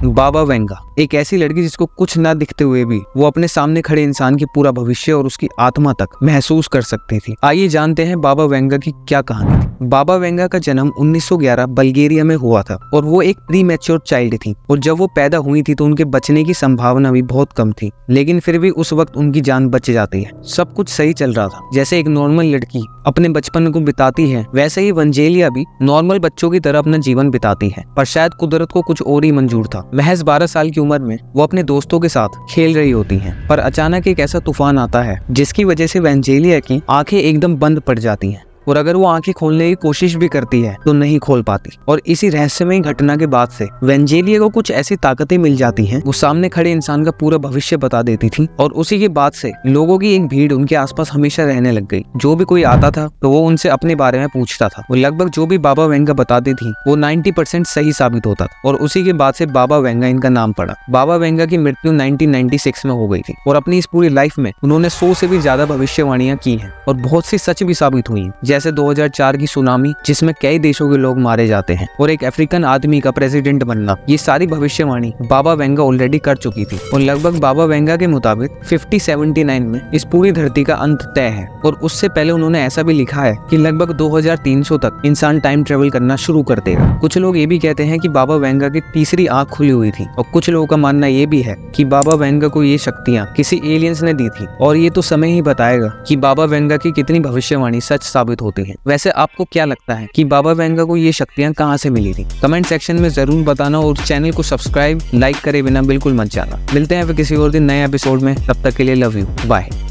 बाबा Venga एक ऐसी लड़की जिसको कुछ ना दिखते हुए भी वो अपने सामने खड़े इंसान की पूरा भविष्य और उसकी आत्मा तक महसूस कर सकती थी। आइए जानते हैं बाबा वेंगा की क्या कहानी थी। बाबा वेंगा का जन्म 1911 बल्गेरिया में हुआ था और वो एक प्री मैच्योर चाइल्ड थी और जब वो पैदा हुई थी तो उनके बचने की संभावना भी बहुत कम थी, लेकिन फिर भी उस वक्त उनकी जान बच जाती है। सब कुछ सही चल रहा था, जैसे एक नॉर्मल लड़की अपने बचपन को बिताती है वैसे ही वंजेलिया भी नॉर्मल बच्चों की तरह अपना जीवन बिताती है। पर शायद कुदरत को कुछ और ही मंजूर था। महज 12 साल की उम्र में वो अपने दोस्तों के साथ खेल रही होती हैं, पर अचानक एक ऐसा तूफान आता है जिसकी वजह से वंजेलिया की आंखें एकदम बंद पड़ जाती हैं और अगर वो आंखें खोलने की कोशिश भी करती है तो नहीं खोल पाती। और इसी रहस्यमय घटना के बाद से वंजेलिया को कुछ ऐसी ताकतें मिल जाती हैं, वो सामने खड़े इंसान का पूरा भविष्य बता देती थी और उसी के बाद से लोगों की एक भीड़ उनके आसपास हमेशा रहने लग गई। जो भी कोई आता था तो वो उनसे अपने बारे में पूछता था। वो लगभग जो भी बाबा वेंगा बताती थी वो 90% सही साबित होता था और उसी के बाद से बाबा वेंगा इनका नाम पड़ा। बाबा वेंगा की मृत्यु 1996 में हो गई थी और अपनी इस पूरी लाइफ में उन्होंने 100 से भी ज्यादा भविष्यवाणियां की हैं और बहुत सी सच भी साबित हुई, जैसे 2004 की सुनामी जिसमें कई देशों के लोग मारे जाते हैं और एक अफ्रीकन आदमी का प्रेसिडेंट बनना। ये सारी भविष्यवाणी बाबा वेंगा ऑलरेडी कर चुकी थी और लगभग बाबा वेंगा के मुताबिक 5079 में इस पूरी धरती का अंत तय है। और उससे पहले उन्होंने ऐसा भी लिखा है कि लगभग 2300 तक इंसान टाइम ट्रेवल करना शुरू कर देगा। कुछ लोग ये भी कहते हैं कि बाबा वेंगा की तीसरी आंख खुली हुई थी और कुछ लोगों का मानना ये भी है कि बाबा वेंगा को ये शक्तियाँ किसी एलियंस ने दी थी और ये तो समय ही बताएगा कि बाबा वेंगा की कितनी भविष्यवाणी सच साबित होती है। वैसे आपको क्या लगता है कि बाबा वेंगा को ये शक्तियां कहां से मिली थी? कमेंट सेक्शन में जरूर बताना और चैनल को सब्सक्राइब लाइक करे बिना बिल्कुल मत जाना। मिलते हैं फिर किसी और दिन नए एपिसोड में, तब तक के लिए लव यू, बाय।